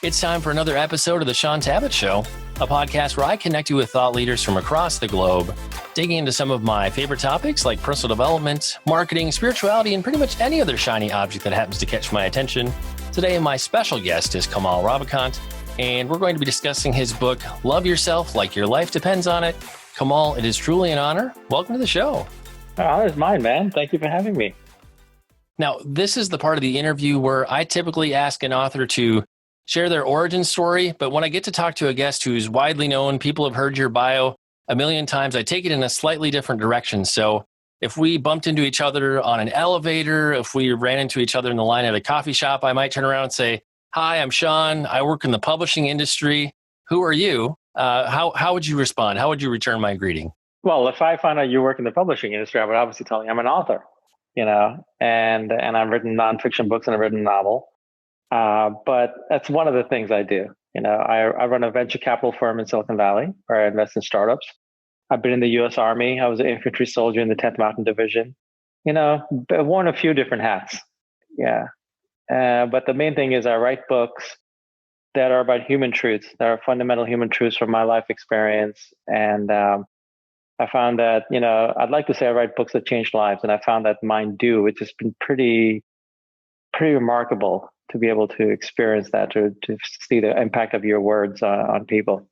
It's time for another episode of the Shaun Tabatt Show, a podcast where I connect you with thought leaders from across the globe, digging into some of my favorite topics like personal development, marketing, spirituality, and pretty much any other shiny object that happens to catch my attention. Today, my special guest is Kamal Ravikant, and we're going to be discussing his book, Love Yourself Like Your Life Depends on It. Kamal, it is truly an honor. Welcome to the show. Oh, it's mine, man. Thank you for having me. Now, this is the part of the interview where I typically ask an author to share their origin story, but when I get to talk to a guest who's widely known, people have heard your bio a million times, I take it in a slightly different direction. So if we bumped into each other on an elevator, if we ran into each other in the line at a coffee shop, I might turn around and say, "Hi, I'm Shaun. I work in the publishing industry. Who are you?" How would you respond? How would you return my greeting? Well, if I find out you work in the publishing industry, I would obviously tell you I'm an author, and I've written nonfiction books and I've written a novel. But that's one of the things I do. I run a venture capital firm in Silicon Valley where I invest in startups. I've been in the US Army. I was an infantry soldier in the 10th Mountain Division. I've worn a few different hats. Yeah. But the main thing is I write books that are about human truths, that are fundamental human truths from my life experience. And I found that, I'd like to say I write books that change lives. And I found that mine do. It's just been pretty remarkable to be able to experience that, to see the impact of your words on people.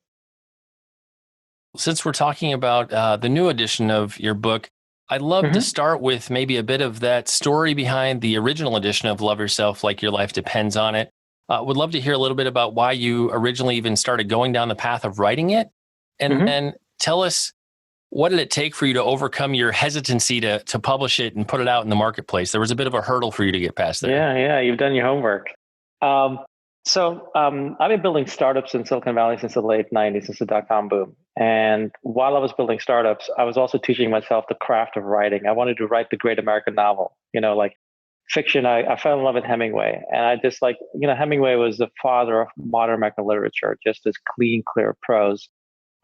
Since we're talking about the new edition of your book, I'd love to start with maybe a bit of that story behind the original edition of Love Yourself Like Your Life Depends on It. Would love to hear a little bit about why you originally even started going down the path of writing it. And then tell us, what did it take for you to overcome your hesitancy to publish it and put it out in the marketplace? There was a bit of a hurdle for you to get past there. Yeah, you've done your homework. So I've been building startups in Silicon Valley since the late 90s, since the dot-com boom. And while I was building startups, I was also teaching myself the craft of writing. I wanted to write the great American novel, like fiction. I fell in love with Hemingway. And I just Hemingway was the father of modern American literature, just this clean, clear prose.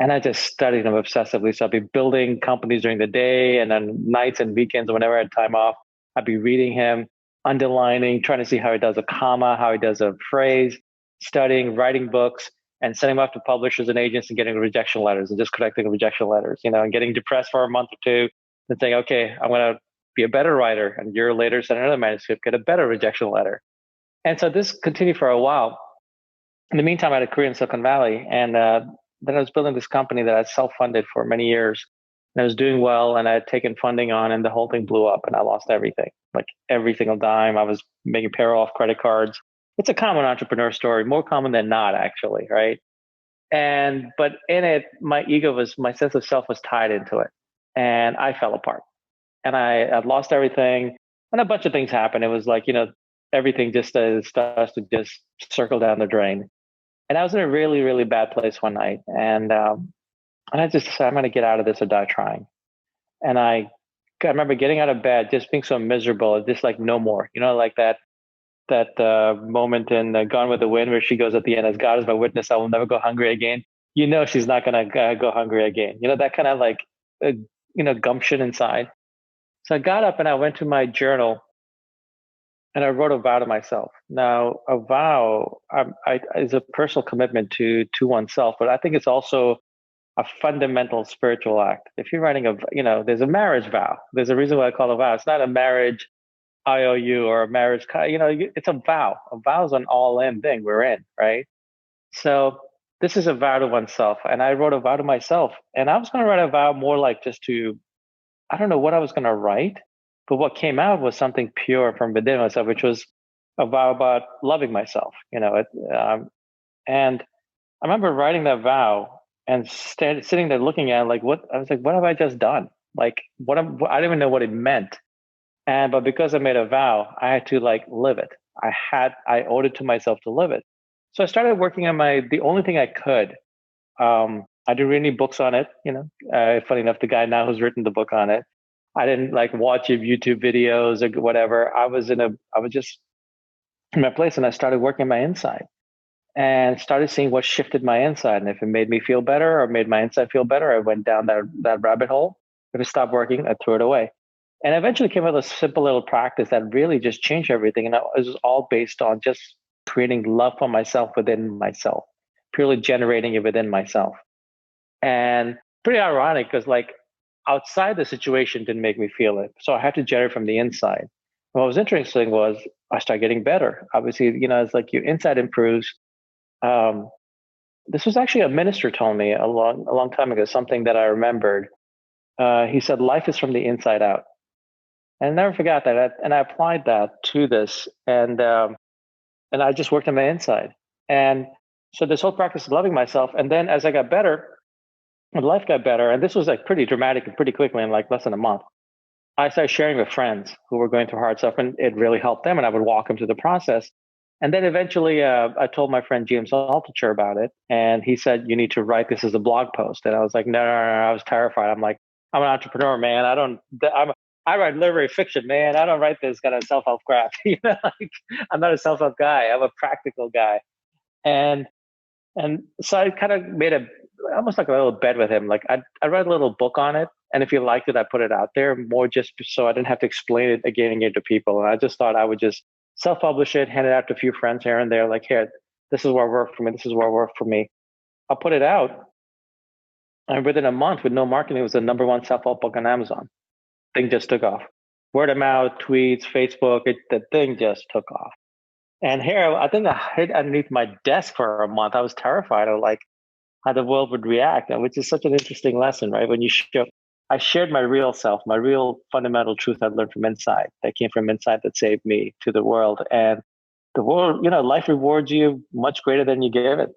And I just studied him obsessively. So I'd be building companies during the day, and then nights and weekends, whenever I had time off, I'd be reading him, underlining, trying to see how he does a comma, how he does a phrase, studying, writing books, and sending them off to publishers and agents and getting rejection letters and just collecting rejection letters, and getting depressed for a month or two and saying, okay, I'm going to be a better writer. And a year later, send another manuscript, get a better rejection letter. And so this continued for a while. In the meantime, I had a career in Silicon Valley, and then I was building this company that I self-funded for many years. And I was doing well, and I had taken funding on, and the whole thing blew up, and I lost everything, like every single dime. I was making payroll off credit cards. It's a common entrepreneur story, more common than not, actually, right? But in it, my sense of self was tied into it, and I fell apart. And I lost everything, and a bunch of things happened. It was like, everything just starts to just circle down the drain. And I was in a really, really bad place one night. And I just decided, I'm going to get out of this or die trying. And I remember getting out of bed, just being so miserable, just like no more, like that moment in Gone with the Wind where she goes at the end, as God is my witness, I will never go hungry again. She's not going to go hungry again. That kind of gumption inside. So I got up and I went to my journal and I wrote a vow to myself. Now, a vow is a personal commitment to oneself, but I think it's also a fundamental spiritual act. If you're writing there's a marriage vow. There's a reason why I call it a vow. It's not a marriage IOU or a marriage, it's a vow. A vow is an all-in thing we're in, right? So this is a vow to oneself. And I wrote a vow to myself. And I was going to write a vow more like I don't know what I was going to write, but what came out was something pure from within myself, which was a vow about loving myself, and I remember writing that vow and sitting there looking at it, what have I just done? I didn't even know what it meant. But because I made a vow, I had to live it. I owed it to myself to live it. So I started working on the only thing I could. I didn't read any books on it. Funny enough, the guy now who's written the book on it, I didn't watch YouTube videos or whatever. I was just in my place, and I started working my inside. and started seeing what shifted my inside. And if it made me feel better or made my inside feel better, I went down that rabbit hole. If it stopped working, I threw it away. And eventually came up with a simple little practice that really just changed everything. And it was all based on just creating love for myself within myself, purely generating it within myself. And pretty ironic because like outside the situation didn't make me feel it. So I had to generate from the inside. What was interesting was I started getting better. Obviously, it's like your inside improves. Um, this was actually a minister told me a long time ago, something that I remembered. He said, life is from the inside out. And I never forgot that. And I applied that to this. And I just worked on my inside. And so this whole practice of loving myself. And then as I got better, when life got better, and this was like pretty dramatic and pretty quickly in like less than a month, I started sharing with friends who were going through hard stuff, and it really helped them. And I would walk them through the process. And then eventually I told my friend James Altucher about it. And he said, you need to write this as a blog post. And I was like, no. I was terrified. I'm like, I'm an entrepreneur, man. I write literary fiction, man. I don't write this kind of self-help crap. Like, I'm not a self-help guy. I'm a practical guy. And so I kind of made almost like a little bet with him. Like I read a little book on it. And if he liked it, I put it out there more just so I didn't have to explain it again to people. And I just thought I would just self-publish it, hand it out to a few friends here and there. Like, here, this is what worked for me. This is what worked for me. I'll put it out. And within a month with no marketing, it was the number one self-help book on Amazon. Thing just took off. Word of mouth, tweets, Facebook, the thing just took off. And here, I think I hid underneath my desk for a month. I was terrified of like how the world would react, which is such an interesting lesson, right? When I shared my real self, my real fundamental truth I learned from inside, that came from inside, that saved me, to the world. And the world, life rewards you much greater than you give it.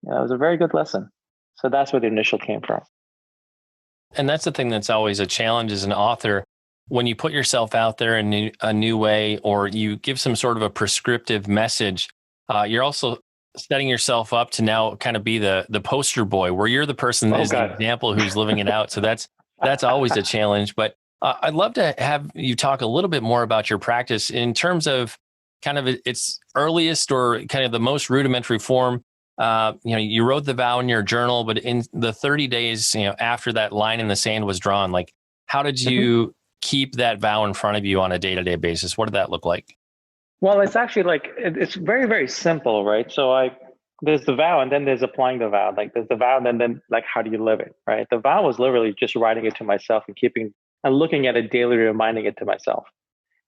It was a very good lesson. So that's where the initial came from. And that's the thing that's always a challenge as an author. When you put yourself out there in a new way, or you give some sort of a prescriptive message, you're also setting yourself up to now kind of be the poster boy, where you're the person that is the example who's living it out. So that's always a challenge. But I'd love to have you talk a little bit more about your practice in terms of kind of its earliest or kind of the most rudimentary form. You wrote the vow in your journal, but in the 30 days, after that line in the sand was drawn, like, how did you keep that vow in front of you on a day-to-day basis? What did that look like? Well, it's actually like, it's very, very simple, right? So there's the vow, and then there's applying the vow. Like there's the vow, and then like, how do you live it, right? The vow was literally just writing it to myself and looking at it daily, reminding it to myself.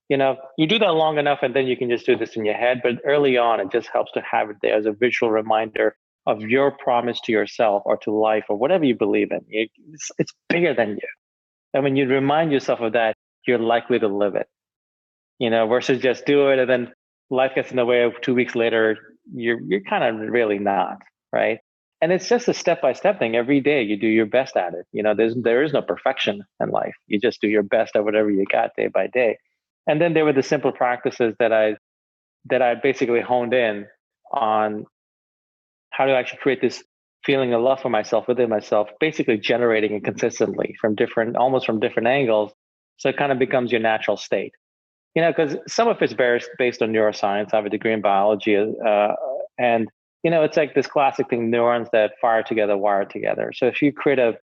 You do that long enough, and then you can just do this in your head. But early on, it just helps to have it there as a visual reminder of your promise to yourself or to life or whatever you believe in. It's bigger than you. And when you remind yourself of that, you're likely to live it, versus just do it and then life gets in the way of 2 weeks later, you're kind of really not, right? And it's just a step-by-step thing. Every day you do your best at it. There is no perfection in life. You just do your best at whatever you got day by day. And then there were the simple practices that I basically honed in on how to actually create this feeling of love for myself within myself, basically generating it consistently almost from different angles. So it kind of becomes your natural state, because some of it's based on neuroscience. I have a degree in biology, and it's like this classic thing: neurons that fire together, wire together. So if you create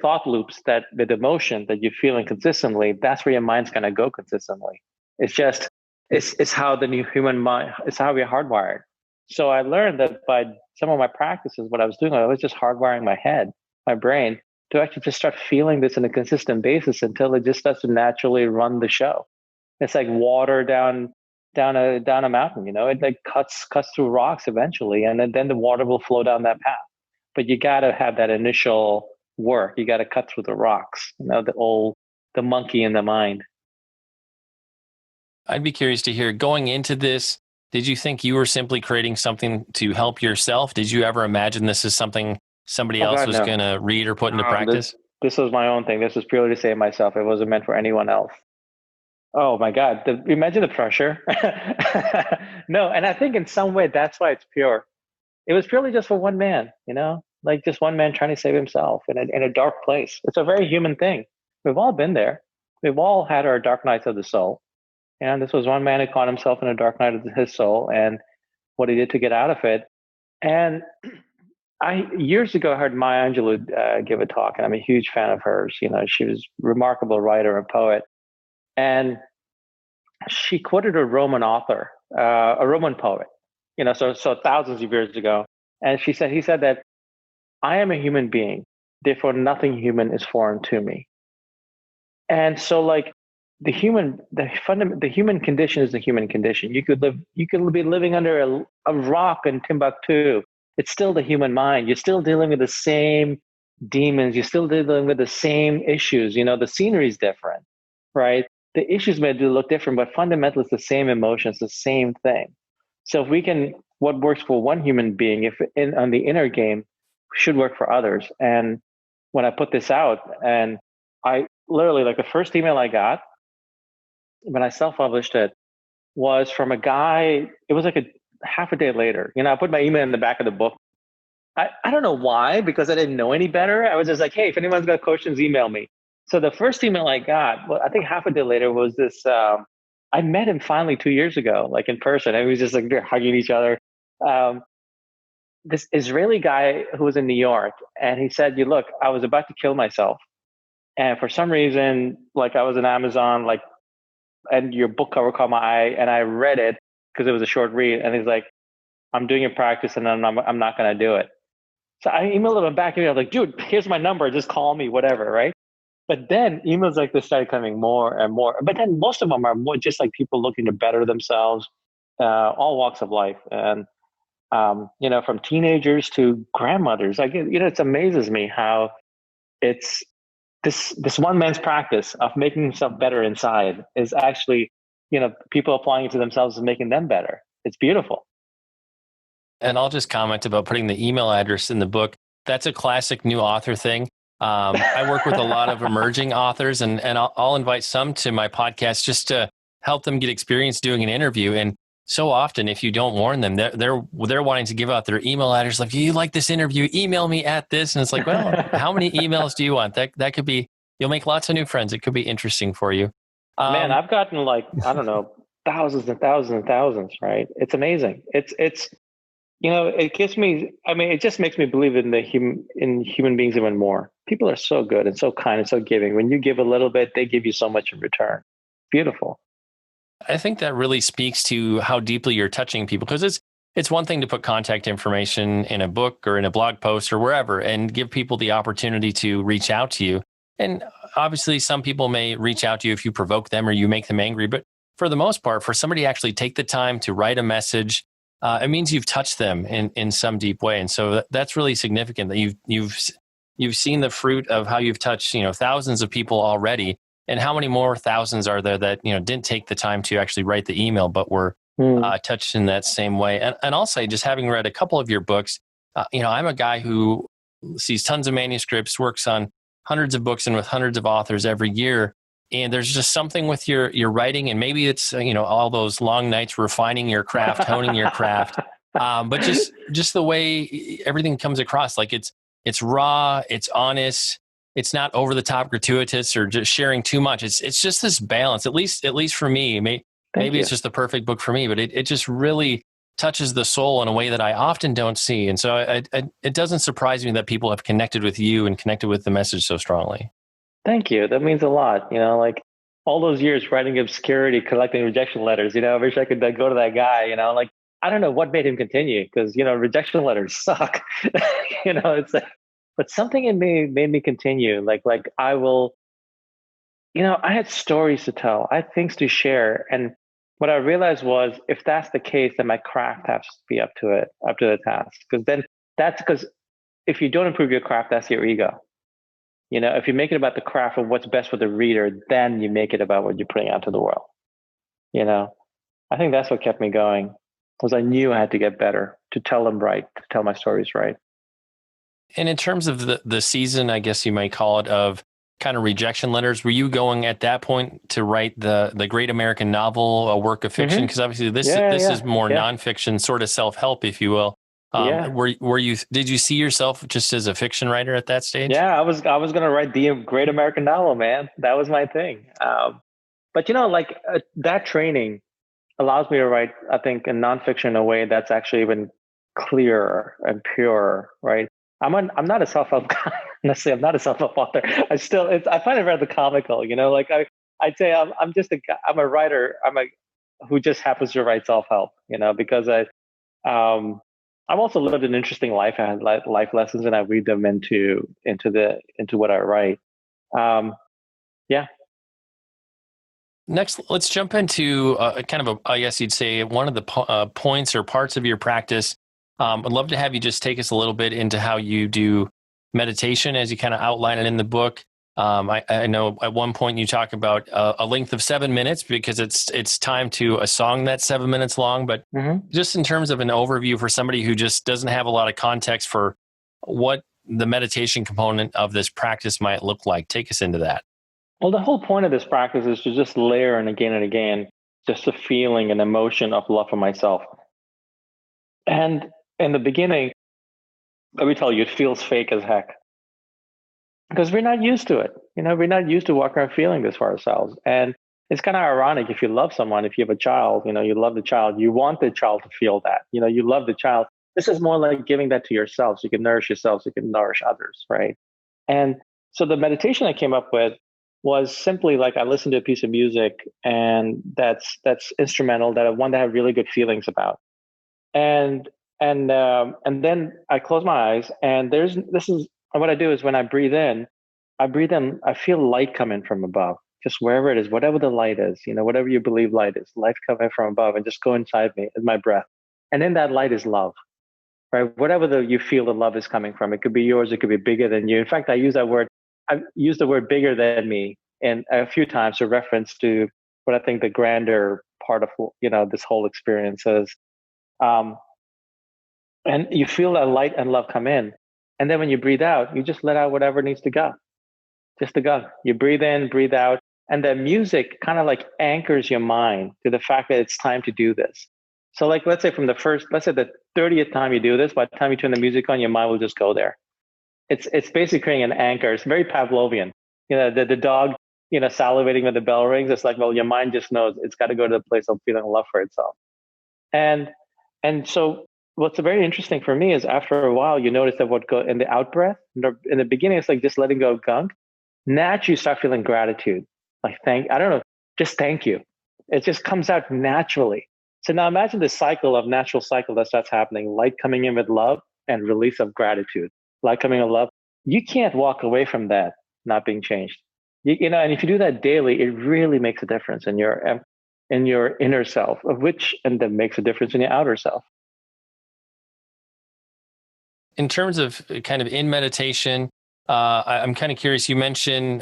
thought loops with emotion that you're feeling consistently, that's where your mind's going to go consistently. It's how the new human mind, it's how we're hardwired. So I learned that by some of my practices, what I was doing, I was just hardwiring my brain, to actually just start feeling this on a consistent basis until it just starts to naturally run the show. It's like water down a mountain, it like cuts through rocks eventually, and then the water will flow down that path. But you got to have that initial work. You got to cut through the rocks, the monkey in the mind. I'd be curious to hear, going into this, did you think you were simply creating something to help yourself? Did you ever imagine this is something somebody else was going to read or put into practice? This was my own thing. This was purely to save myself. It wasn't meant for anyone else. Oh my God. Imagine the pressure. No. And I think in some way, that's why it's pure. It was purely just for one man, like just one man trying to save himself in a dark place. It's a very human thing. We've all been there. We've all had our dark nights of the soul. And this was one man who caught himself in a dark night of his soul. And what he did to get out of it. And I years ago heard Maya Angelou give a talk, and I'm a huge fan of hers. You know, she was a remarkable writer and poet, and she quoted a Roman author, a Roman poet. You know, so thousands of years ago, and he said that I am a human being, therefore nothing human is foreign to me. And so, like the human condition is the human condition. You could be living under a rock in Timbuktu. It's still the human mind. You're still dealing with the same demons. You're still dealing with the same issues. You know, the scenery is different, right? The issues may look different, but fundamentally it's the same emotions, the same thing. So if we can, what works for one human being, if on the inner game, should work for others. And when I put this out, and I literally, like, the first email I got when I self-published it was from a guy. It was like a half a day later. You know, I put my email in the back of the book. I don't know why, because I didn't know any better. I was just like, hey, if anyone's got questions, email me. So the first email I got, well, I think half a day later, was this. I met him finally 2 years ago, like in person. And we was just like hugging each other. This Israeli guy who was in New York, and he said, "You look, I was about to kill myself, and for some reason, like I was on Amazon, like, and your book cover caught my eye, and I read it because it was a short read." And he's like, "I'm doing a practice, and I'm not going to do it." So I emailed him back, and I was like, "Dude, here's my number. Just call me, whatever, right?" But then emails like this started coming more and more. But then most of them are more just like people looking to better themselves, all walks of life, and you know, from teenagers to grandmothers. Like, you know, it amazes me how it's this one man's practice of making himself better inside is actually, you know, people applying it to themselves and making them better. It's beautiful. And I'll just comment about putting the email address in the book. That's a classic new author thing. I work with a lot of emerging authors, and I'll invite some to my podcast just to help them get experience doing an interview. And so often, if you don't warn them, they're wanting to give out their email address. Like, you like this interview? Email me at this. And it's like, well, how many emails do you want? That could be. You'll make lots of new friends. It could be interesting for you. Man, I've gotten, like, I don't know, thousands and thousands and thousands. Right? It's amazing. It's you know, it gives me. I mean, it just makes me believe in human beings even more. People are so good and so kind and so giving. When you give a little bit, they give you so much in return. Beautiful. I think that really speaks to how deeply you're touching people, because it's one thing to put contact information in a book or in a blog post or wherever and give people the opportunity to reach out to you. And obviously, some people may reach out to you if you provoke them or you make them angry. But for the most part, for somebody to actually take the time to write a message, it means you've touched them in some deep way. And so that's really significant that you've seen the fruit of how you've touched, you know, thousands of people already. And how many more thousands are there that, you know, didn't take the time to actually write the email, but were touched in that same way? And I'll say, just having read a couple of your books, you know, I'm a guy who sees tons of manuscripts, works on hundreds of books and with hundreds of authors every year. And there's just something with your writing, and maybe it's, you know, all those long nights refining your craft, honing your craft, but just the way everything comes across, like it's raw, it's honest. It's not over the top gratuitous or just sharing too much. It's just this balance, at least for me. Maybe it's just the perfect book for me, but it just really touches the soul in a way that I often don't see. And so it doesn't surprise me that people have connected with you and connected with the message so strongly. Thank you. That means a lot. You know, like all those years writing obscurity, collecting rejection letters, you know, I wish I could go to that guy, you know, like, I don't know what made him continue, because, you know, rejection letters suck. You know, it's like, but something in me made me continue. Like I will, you know, I had stories to tell, I had things to share. And what I realized was, if that's the case, then my craft has to be up to the task. Because if you don't improve your craft, that's your ego. You know, if you make it about the craft of what's best for the reader, then you make it about what you're putting out to the world. You know, I think that's what kept me going, because I knew I had to get better to tell them right, to tell my stories right. And in terms of the season, I guess you might call it, of kind of rejection letters, were you going at that point to write the great American novel, a work of fiction? Because obviously this is more nonfiction, sort of self-help, if you will. Were you? Did you see yourself just as a fiction writer at that stage? Yeah, I was going to write the great American novel, man. That was my thing. But you know, like that training, allows me to write, I think, in nonfiction in a way that's actually even clearer and purer, right? I'm not a self-help guy. Necessarily, I'm not a self-help author. I find it rather comical, like I'd say I'm just I'm a writer. Who just happens to write self-help, because I've also lived an interesting life. I had life lessons, and I read them into what I write. Yeah. Next, let's jump into kind of I guess you'd say, one of the points or parts of your practice. I'd love to have you just take us a little bit into how you do meditation as you kind of outline it in the book. I know at one point you talk about a length of 7 minutes because it's time to a song that's 7 minutes long. But just in terms of an overview for somebody who just doesn't have a lot of context for what the meditation component of this practice might look like, take us into that. Well, the whole point of this practice is to just layer and again, just a feeling and emotion of love for myself. And in the beginning, let me tell you, it feels fake as heck because we're not used to it. We're not used to walking around feeling this for ourselves. And it's kind of ironic if you love someone, if you have a child, you love the child, you want the child to feel that, you love the child. This is more like giving that to yourself so you can nourish yourself, so you can nourish others, right? And so the meditation I came up with was simply like I listened to a piece of music and that's instrumental that I want to have really good feelings about. And then I close my eyes and this is what I do is when I breathe in, I feel light coming from above, just wherever it is, whatever the light is, whatever you believe light is, light coming from above and just go inside me as my breath. And in that light is love, right? Whatever you feel the love is coming from, it could be yours, it could be bigger than you. In fact, I've used the word bigger than me and a few times to reference to what I think the grander part of, this whole experience is. And you feel that light and love come in. And then when you breathe out, you just let out whatever needs to go, just to go. You breathe in, breathe out. And the music kind of like anchors your mind to the fact that it's time to do this. So like, let's say the 30th time you do this, by the time you turn the music on, your mind will just go there. It's basically creating an anchor. It's very Pavlovian. The dog, salivating when the bell rings. It's like, well, your mind just knows it's got to go to the place of feeling love for itself. And so what's very interesting for me is after a while, you notice that what go in the out breath, in the beginning, it's like just letting go of gunk. Naturally, you start feeling gratitude. Like just thank you. It just comes out naturally. So now imagine the natural cycle that starts happening, light coming in with love and release of gratitude. Light coming in love. You can't walk away from that not being changed. And if you do that daily, it really makes a difference in your inner self, and then makes a difference in your outer self. In terms of kind of in meditation, I'm kind of curious. You mentioned,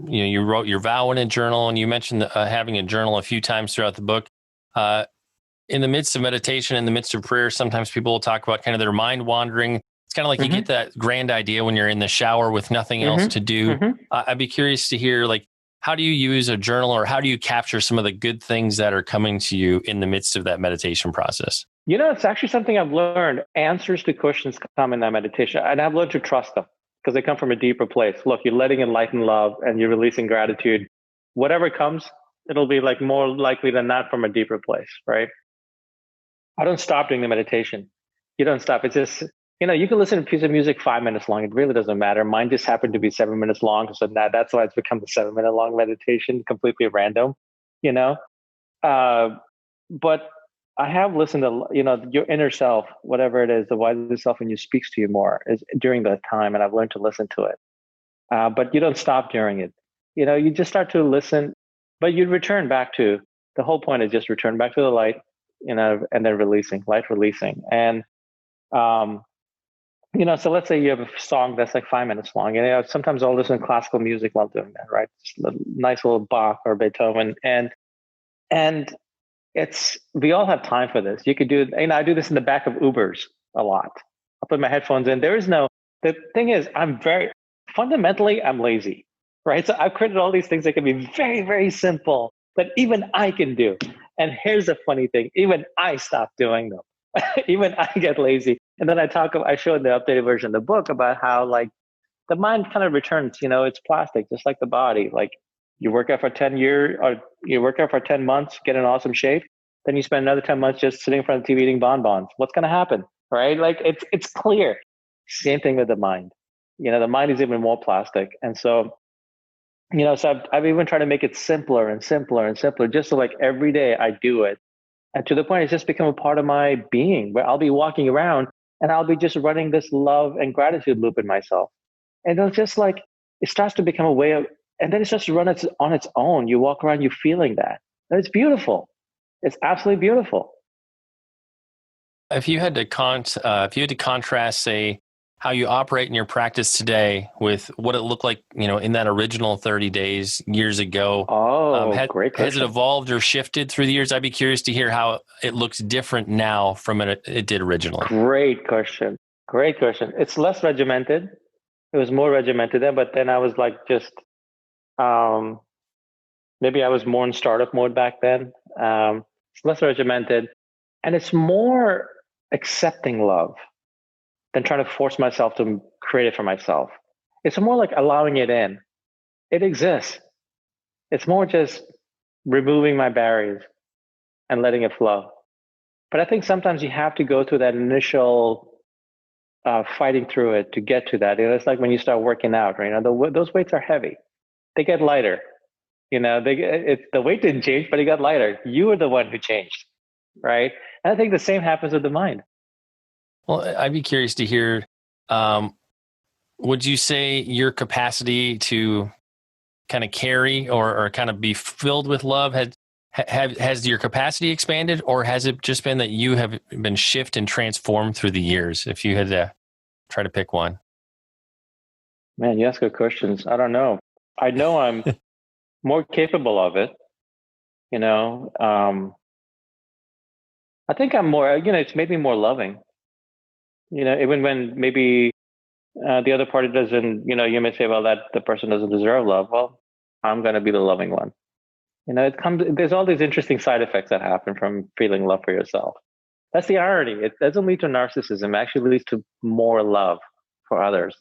you wrote your vow in a journal, and you mentioned having a journal a few times throughout the book. In the midst of meditation, in the midst of prayer, sometimes people will talk about kind of their mind wandering. It's kind of like you get that grand idea when you're in the shower with nothing else to do. I'd be curious to hear, like, how do you use a journal, or how do you capture some of the good things that are coming to you in the midst of that meditation process? It's actually something I've learned. Answers to questions come in that meditation, and I've learned to trust them because they come from a deeper place. Look, you're letting in light and love, and you're releasing gratitude. Whatever comes, it'll be like more likely than not from a deeper place, right? I don't stop doing the meditation. You don't stop. It's just, you can listen to a piece of music 5 minutes long. It really doesn't matter. Mine just happened to be 7 minutes long. So that's why it's become the 7 minute long meditation, completely random, but I have listened to, your inner self, whatever it is, the wiser self in you speaks to you more is during that time. And I've learned to listen to it. But you don't stop during it. You just start to listen, but you return back to, the whole point is just return back to the light, and then light releasing. And, so let's say you have a song that's like 5 minutes long. Sometimes I'll listen to classical music while doing that, right? Just a nice little Bach or Beethoven. And we all have time for this. You could do it. I do this in the back of Ubers a lot. I'll put my headphones in. The thing is, fundamentally, I'm lazy, right? So I've created all these things that can be very, very simple, but even I can do. And here's the funny thing. Even I stop doing them. Even I get lazy. And then I show in the updated version of the book about how like the mind kind of returns, it's plastic, just like the body. Like you work out for 10 years or you work out for 10 months, get in awesome shape. Then you spend another 10 months just sitting in front of the TV eating bonbons. What's going to happen? Right? Like it's clear. Same thing with the mind. The mind is even more plastic. And so, so I've even tried to make it simpler and simpler and simpler, just so like every day I do it. And to the point, it's just become a part of my being where I'll be walking around and I'll be just running this love and gratitude loop in myself. And it'll just like, it starts to become a way of, and then it starts to run on its own. You walk around, you feeling that. And it's beautiful. It's absolutely beautiful. If you had to contrast, say, how you operate in your practice today with what it looked like, in that original 30 days years ago. Great question. Has it evolved or shifted through the years? I'd be curious to hear how it looks different now from it did originally. Great question. It's less regimented. It was more regimented then, but then I was like maybe I was more in startup mode back then. It's less regimented, and it's more accepting love than trying to force myself to create it for myself. It's more like allowing it in. It exists. It's more just removing my barriers and letting it flow. But I think sometimes you have to go through that initial fighting through it to get to that. It's like when you start working out, right? Those weights are heavy. They get lighter. The weight didn't change, but it got lighter. You were the one who changed, right? And I think the same happens with the mind. Well, I'd be curious to hear, would you say your capacity to kind of carry or kind of be filled with love has your capacity expanded, or has it just been that you have been shifted and transformed through the years? If you had to try to pick one. Man, you ask good questions. I don't know. I know I'm more capable of it. I think I'm more, it's made me more loving. Even when maybe the other party doesn't, you may say, well, that the person doesn't deserve love. Well, I'm going to be the loving one. There's all these interesting side effects that happen from feeling love for yourself. That's the irony. It doesn't lead to narcissism. It actually leads to more love for others.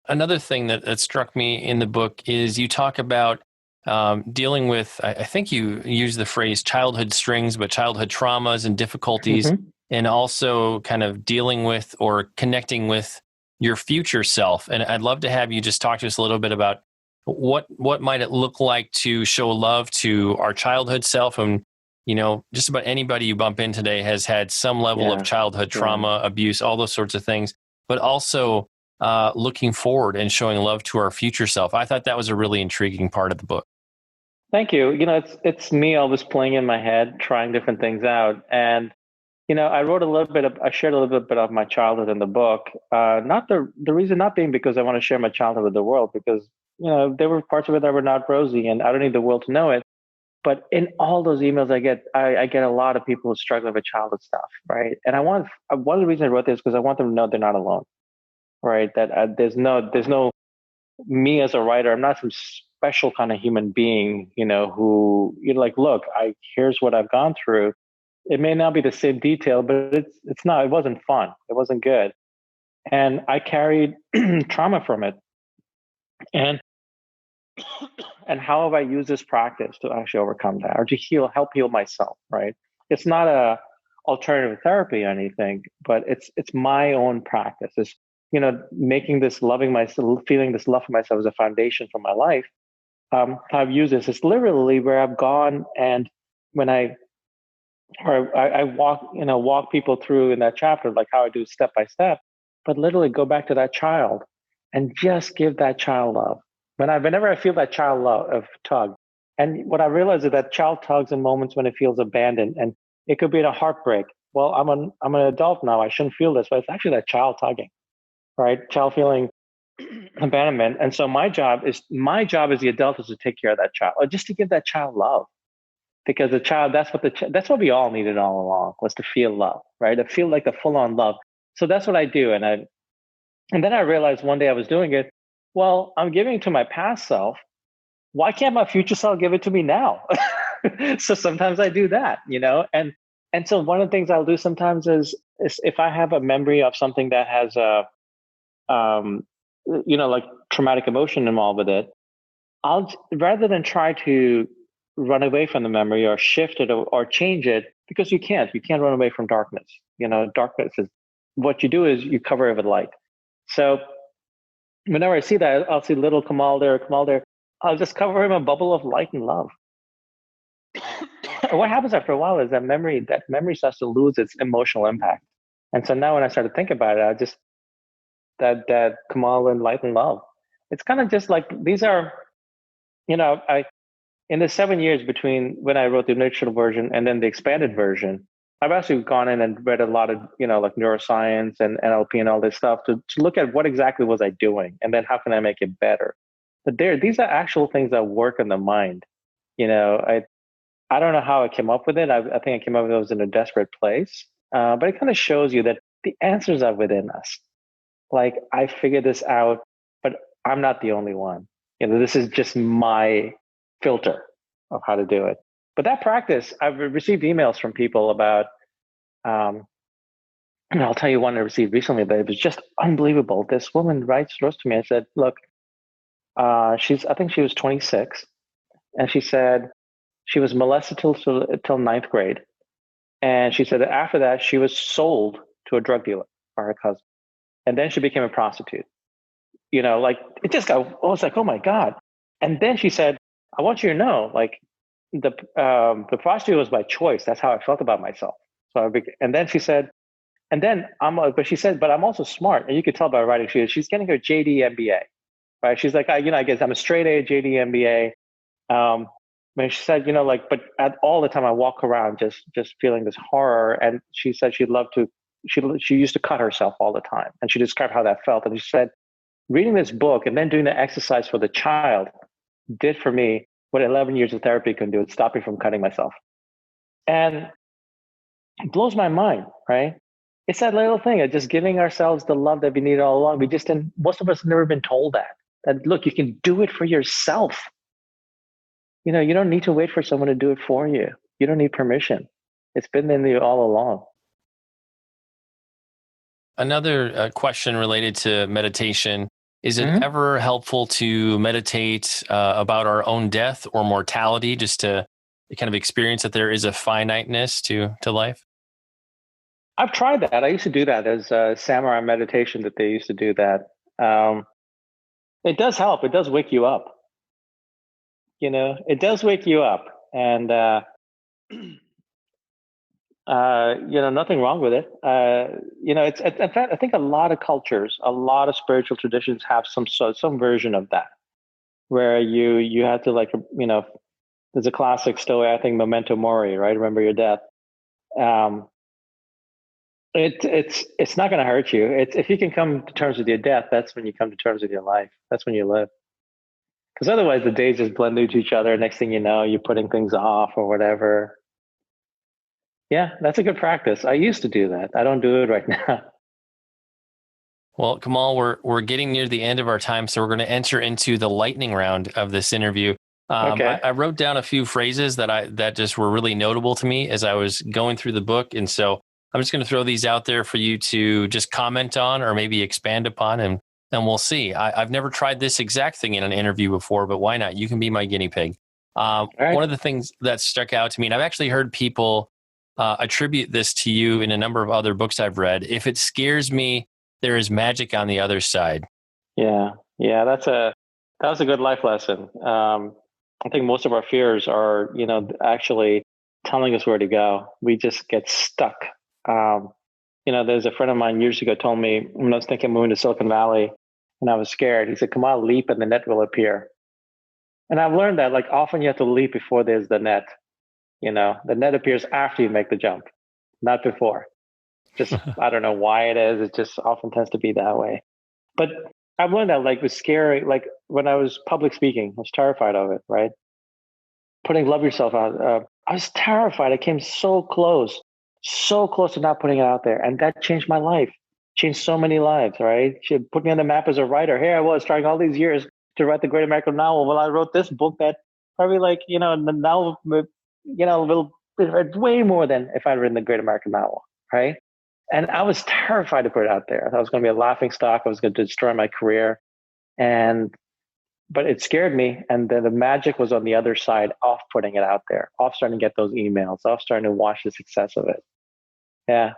Another thing that struck me in the book is you talk about dealing with, I think you use the phrase childhood strings, but childhood traumas and difficulties, and also kind of dealing with or connecting with your future self. And I'd love to have you just talk to us a little bit about what might it look like to show love to our childhood self. And, just about anybody you bump in today has had some level of childhood trauma, abuse, all those sorts of things, but also looking forward and showing love to our future self. I thought that was a really intriguing part of the book. Thank you. It's me always playing in my head, trying different things out. And, I shared a little bit of my childhood in the book. Not the reason not being because I want to share my childhood with the world, because, there were parts of it that were not rosy and I don't need the world to know it. But in all those emails I get a lot of people who struggle with childhood stuff, right? And one of the reasons I wrote this is because I want them to know they're not alone, right? That there's no me as a writer. I'm not some special kind of human being, who like, look, here's what I've gone through. It may not be the same detail, but it's not. It wasn't fun. It wasn't good, and I carried trauma from it. And how have I used this practice to actually overcome that, or to help heal myself? Right? It's not a alternative therapy or anything, but it's my own practice. It's making this loving myself, feeling this love for myself as a foundation for my life. How I've used this is literally where I've gone, and when I walk people through in that chapter, like how I do step by step, but literally go back to that child and just give that child love. Whenever I feel that child love of tug, and what I realize is that child tugs in moments when it feels abandoned, and it could be in a heartbreak. Well, I'm an adult now. I shouldn't feel this, but it's actually that child tugging, right? Child feeling abandonment. And so my job as the adult is to take care of that child, or just to give that child love. Because the child, that's what we all needed all along, was to feel love, right? To feel like the full-on love. So that's what I do. And then I realized one day I was doing it. Well, I'm giving it to my past self. Why can't my future self give it to me now? So sometimes I do that, and so one of the things I'll do sometimes is if I have a memory of something that has like traumatic emotion involved with it, I'll, rather than try to run away from the memory or shift it or change it, because you can't. You can't run away from darkness. Darkness is what you do is you cover it with light. So whenever I see that, I'll see little Kamal there, Kamal there. I'll just cover him in a bubble of light and love. What happens after a while is that memory starts to lose its emotional impact. And so now when I start to think about it, I just that Kamal and light and love. It's kind of just like these are, I in the 7 years between when I wrote the initial version and then the expanded version, I've actually gone in and read a lot of, like neuroscience and NLP and all this stuff to look at what exactly was I doing and then how can I make it better. But these are actual things that work in the mind. I don't know how I came up with it. I think I came up with it was in a desperate place. But it kind of shows you that the answers are within us. Like I figured this out, but I'm not the only one. This is just my filter of how to do it. But that practice, I've received emails from people about, and I'll tell you one I received recently, but it was just unbelievable. This woman wrote to me and said, look, I think she was 26. And she said she was molested till ninth grade. And she said that after that, she was sold to a drug dealer by her cousin. And then she became a prostitute. Like it just got, I was like, oh my God. And then she said, I want you to know, like the prostitute was by choice. That's how I felt about myself. And then she said, but she said, but I'm also smart. And you could tell by her writing, she's getting her JD MBA, right? She's like, I guess I'm a straight A JD MBA. But she said, but all the time I walk around just feeling this horror. And she said she used to cut herself all the time. And she described how that felt. And she said, reading this book and then doing the exercise for the child did for me what 11 years of therapy can do. It stopped me from cutting myself. And it blows my mind, right? It's that little thing of just giving ourselves the love that we need all along. Most of us have never been told that look, you can do it for yourself. You don't need to wait for someone to do it for you. You don't need permission. It's been in you all along. Another question related to meditation. Is it ever helpful to meditate about our own death or mortality, just to kind of experience that there is a finiteness to life? I've tried that. I used to do that as a samurai meditation that they used to do that. It does help. It does wake you up. It does wake you up. And, nothing wrong with it. It's in fact, I think a lot of cultures, a lot of spiritual traditions have some version of that, where you have to there's a classic story, I think, Memento Mori, right? Remember your death. It's not going to hurt you. If you can come to terms with your death, that's when you come to terms with your life. That's when you live. Because otherwise, the days just blend into each other. Next thing you know, you're putting things off or whatever. Yeah, that's a good practice. I used to do that. I don't do it right now. Well, Kamal, we're getting near the end of our time, so we're going to enter into the lightning round of this interview. Okay. I wrote down a few phrases that just were really notable to me as I was going through the book, and so I'm just going to throw these out there for you to just comment on or maybe expand upon, and we'll see. I've never tried this exact thing in an interview before, but why not? You can be my guinea pig. Right. One of the things that stuck out to me, and I've actually heard people attribute this to you in a number of other books I've read. If it scares me, there is magic on the other side. Yeah. That was a good life lesson. I think most of our fears are, actually telling us where to go. We just get stuck. There's a friend of mine years ago told me when I was thinking of moving to Silicon Valley and I was scared, he said, come on, leap and the net will appear. And I've learned that often you have to leap before there's the net. The net appears after you make the jump, not before. Just, I don't know why it is. It just often tends to be that way. But I've learned that with scary, when I was public speaking, I was terrified of it, right? Putting love yourself out. I was terrified. I came so close to not putting it out there. And that changed my life, changed so many lives, right? She put me on the map as a writer. Here I was trying all these years to write the great American novel. Well, I wrote this book that probably now, will way more than if I'd written the great American novel, right? And I was terrified to put it out there. I was going to be a laughing stock. I was going to destroy my career. And but it scared me. And then the magic was on the other side of putting it out there, of starting to get those emails, of starting to watch the success of it. Yeah.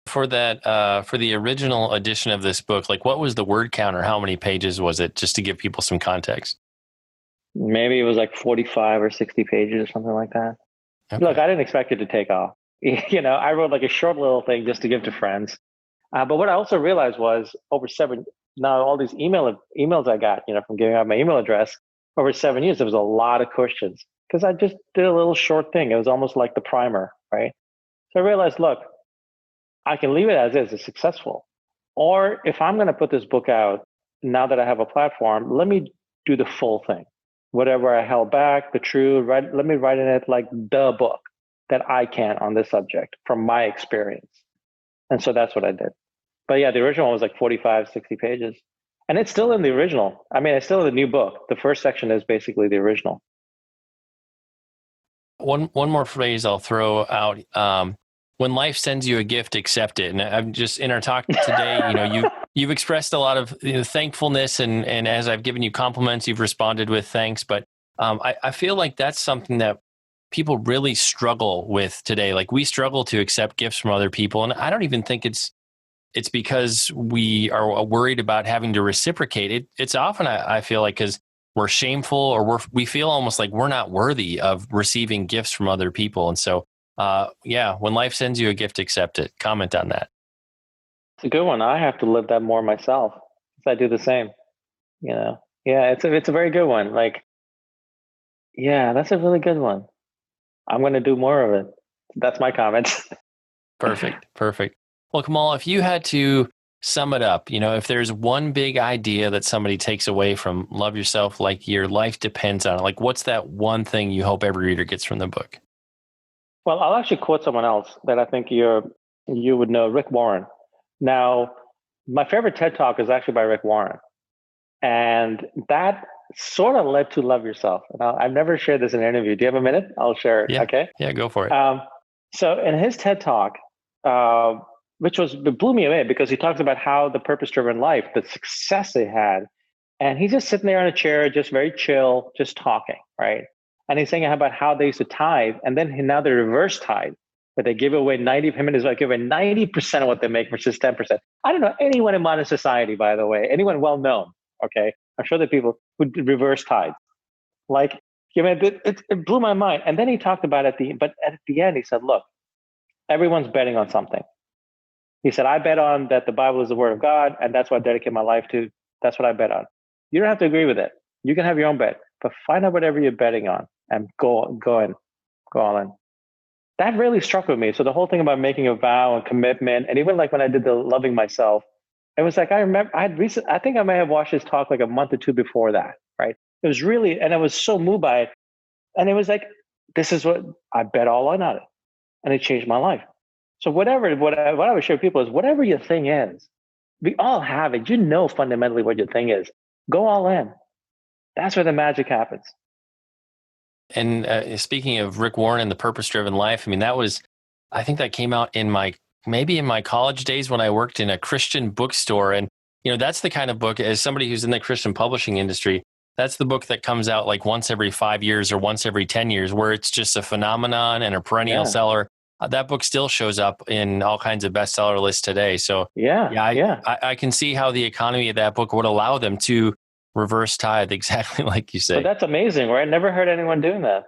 For that, for the original edition of this book, like what was the word count or how many pages was it, just to give people some context? Maybe it was like 45 or 60 pages or something like that. Okay. Look, I didn't expect it to take off. I wrote like a short little thing just to give to friends. But what I also realized was now all these emails I got, from giving out my email address over 7 years, there was a lot of questions because I just did a little short thing. It was almost like the primer, right? So I realized, look, I can leave it as is, it's successful. Or if I'm going to put this book out, now that I have a platform, let me do the full thing. Whatever I held back, let me write in it like the book that I can on this subject from my experience. And so that's what I did. But yeah, the original one was like 45, 60 pages. And it's still in the original. I mean, it's still in the new book. The first section is basically the original. One more phrase I'll throw out. When life sends you a gift, accept it. And I'm just in our talk today, you've expressed a lot of thankfulness, and as I've given you compliments, you've responded with thanks. But I feel like that's something that people really struggle with today. Like we struggle to accept gifts from other people, and I don't even think it's because we are worried about having to reciprocate. It's often I feel like because we're shameful or we feel almost like we're not worthy of receiving gifts from other people, and so. When life sends you a gift, accept it. Comment on that. It's a good one. I have to live that more myself. I do the same. Yeah, it's a very good one. Like, yeah, that's a really good one. I'm going to do more of it. That's my comment. Perfect. Well, Kamal, if you had to sum it up, if there's one big idea that somebody takes away from Love Yourself, like your life depends on it, like what's that one thing you hope every reader gets from the book? Well, I'll actually quote someone else that I think you would know, Rick Warren. Now, my favorite TED Talk is actually by Rick Warren. And that sort of led to Love Yourself. And I've never shared this in an interview. Do you have a minute? I'll share it. Yeah. Okay. Yeah, go for it. So in his TED Talk, it blew me away because he talks about how the purpose-driven life, the success they had, and he's just sitting there in a chair, just very chill, just talking, right? And he's saying about how they used to tithe, and then now they reverse tithe, that they give away him and his wife give away 90% of what they make versus 10%. I don't know anyone in modern society, by the way, anyone well known. Okay, I'm sure that people who reverse tithe. Like, it blew my mind. And then he talked about at the end, he said, look, everyone's betting on something. He said, I bet on that the Bible is the word of God, and that's what I dedicate my life to. That's what I bet on. You don't have to agree with it. You can have your own bet, but find out whatever you're betting on and go all in. That really struck with me. So the whole thing about making a vow and commitment, and even like when I did the loving myself, it was like, I remember I think I may have watched his talk like a month or two before that, right? It was really, and I was so moved by it. And it was like, this is what I bet all in on it. And it changed my life. So what I would share with people is whatever your thing is, we all have it. Fundamentally what your thing is. Go all in. That's where the magic happens. And speaking of Rick Warren and the purpose-driven life, I mean, I think that came out in my college days when I worked in a Christian bookstore. And, that's the kind of book, as somebody who's in the Christian publishing industry, that's the book that comes out like once every 5 years or once every 10 years, where it's just a phenomenon and a perennial seller. That book still shows up in all kinds of bestseller lists today. So I can see how the economy of that book would allow them to reverse tithe, exactly like you say. But that's amazing, right? Never heard anyone doing that.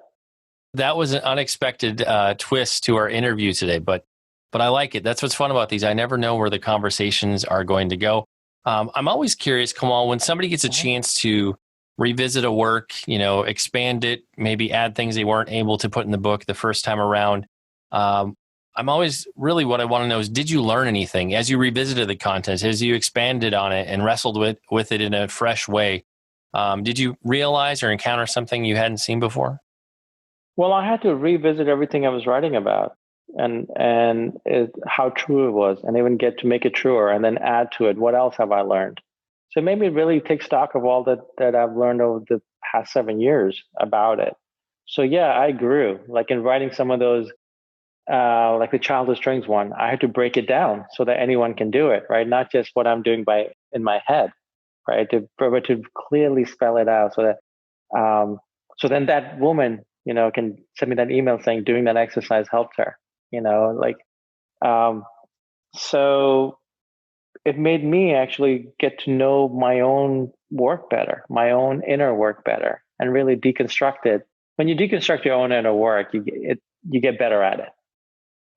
That was an unexpected twist to our interview today, but I like it. That's what's fun about these. I never know where the conversations are going to go. I'm always curious, Kamal, when somebody gets a chance to revisit a work, expand it, maybe add things they weren't able to put in the book the first time around. I'm always really what I want to know is, did you learn anything as you revisited the content, as you expanded on it and wrestled with it in a fresh way? Did you realize or encounter something you hadn't seen before? Well, I had to revisit everything I was writing about and how true it was, and even get to make it truer and then add to it. What else have I learned? So it made me really take stock of all that I've learned over the past 7 years about it. So yeah, I grew. Like in writing some of those, like the childhood strings one, I had to break it down so that anyone can do it, right? Not just what I'm doing in my head, right? To clearly spell it out so that, so then that woman, can send me that email saying doing that exercise helped her, so it made me actually get to know my own work better, my own inner work better, and really deconstruct it. When you deconstruct your own inner work, you get better at it.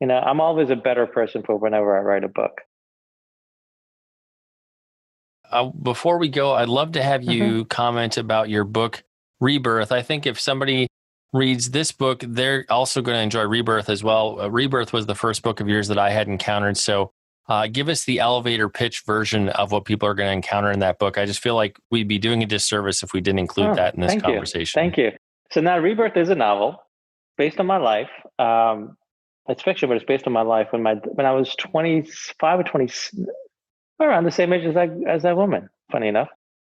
I'm always a better person for whenever I write a book. Before we go, I'd love to have you comment about your book, Rebirth. I think if somebody reads this book, they're also going to enjoy Rebirth as well. Rebirth was the first book of yours that I had encountered. So give us the elevator pitch version of what people are going to encounter in that book. I just feel like we'd be doing a disservice if we didn't include that in this conversation. Thank you. So now Rebirth is a novel based on my life. It's fiction, but it's based on my life. When I was 25 or 20, around the same age as that woman, funny enough.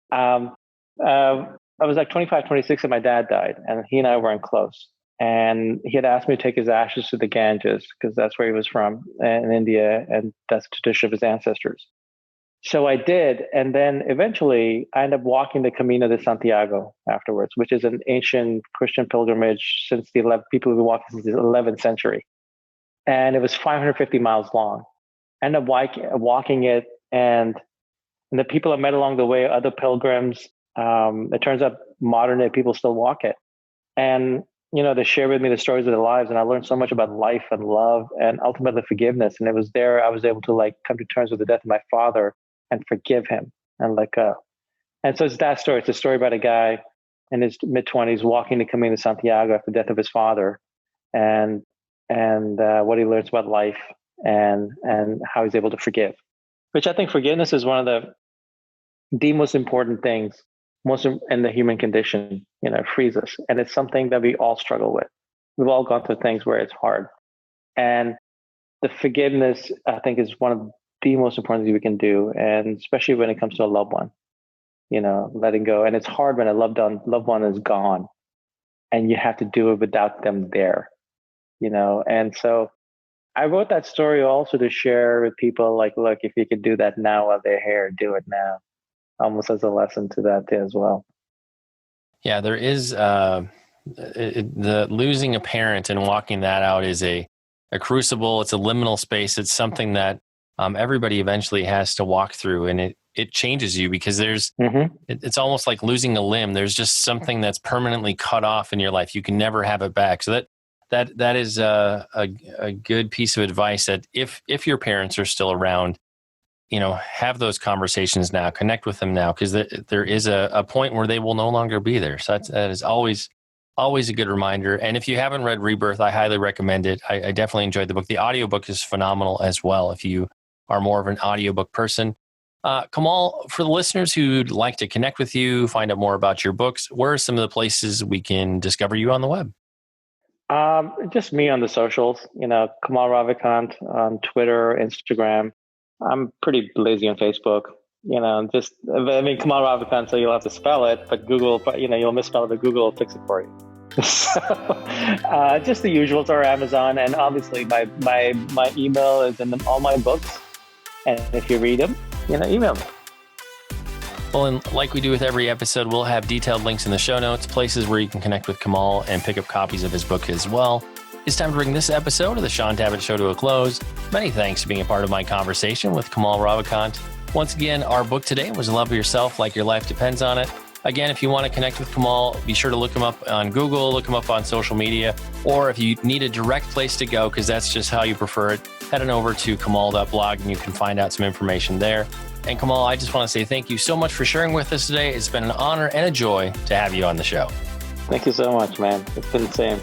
I was like 25, 26, and my dad died, and he and I weren't close. And he had asked me to take his ashes to the Ganges, because that's where he was from, in India, and that's the tradition of his ancestors. So I did, and then eventually I ended up walking the Camino de Santiago afterwards, which is an ancient Christian pilgrimage since people have been walking since the 11th century. And it was 550 miles long. I ended up walking it, and the people I met along the way, other pilgrims, it turns out modern day people still walk it. And, they share with me the stories of their lives, and I learned so much about life and love and ultimately forgiveness. And it was there I was able to come to terms with the death of my father and forgive him and let go. And so it's that story. It's a story about a guy in his mid-20s walking the Camino de Santiago after the death of his father, and what he learns about life and how he's able to forgive. Which I think forgiveness is one of the most important things, most in the human condition. It frees us, and it's something that we all struggle with. We've all gone through things where it's hard, and the forgiveness, I think, is one of the most important things we can do, and especially when it comes to a loved one. Letting go, and it's hard when a loved one is gone, and you have to do it without them there. And so I wrote that story also to share with people, look, if you could do that now while they're here, do it now. Almost as a lesson to that as well. Yeah, there is the losing a parent and walking that out is a crucible. It's a liminal space. It's something that everybody eventually has to walk through, and it changes you because it's almost like losing a limb. There's just something that's permanently cut off in your life. You can never have it back. So that is a good piece of advice, that if your parents are still around, have those conversations now, connect with them now, because there is a point where they will no longer be there. So that is always a good reminder. And if you haven't read Rebirth, I highly recommend it. I definitely enjoyed the book. The audiobook is phenomenal as well, if you are more of an audiobook person. Kamal, for the listeners who'd like to connect with you, find out more about your books, where are some of the places we can discover you on the web? Just me on the socials, Kamal Ravikant on Twitter, Instagram. I'm pretty lazy on Facebook, Kamal Ravikant, so you'll have to spell it, but Google, you'll misspell it, but Google will fix it for you. So, just the usuals are Amazon, and obviously my email is in all my books. And if you read them, email me. Well, and like we do with every episode, we'll have detailed links in the show notes, places where you can connect with Kamal and pick up copies of his book as well. It's time to bring this episode of the Shaun Tabatt Show to a close. Many thanks for being a part of my conversation with Kamal Ravikant. Once again, our book today was Love Yourself Like Your Life Depends on It. Again, if you want to connect with Kamal, be sure to look him up on Google, look him up on social media, or if you need a direct place to go, because that's just how you prefer it, head on over to kamal.blog and you can find out some information there. And Kamal, I just want to say thank you so much for sharing with us today. It's been an honor and a joy to have you on the show. Thank you so much, man. It's been the same.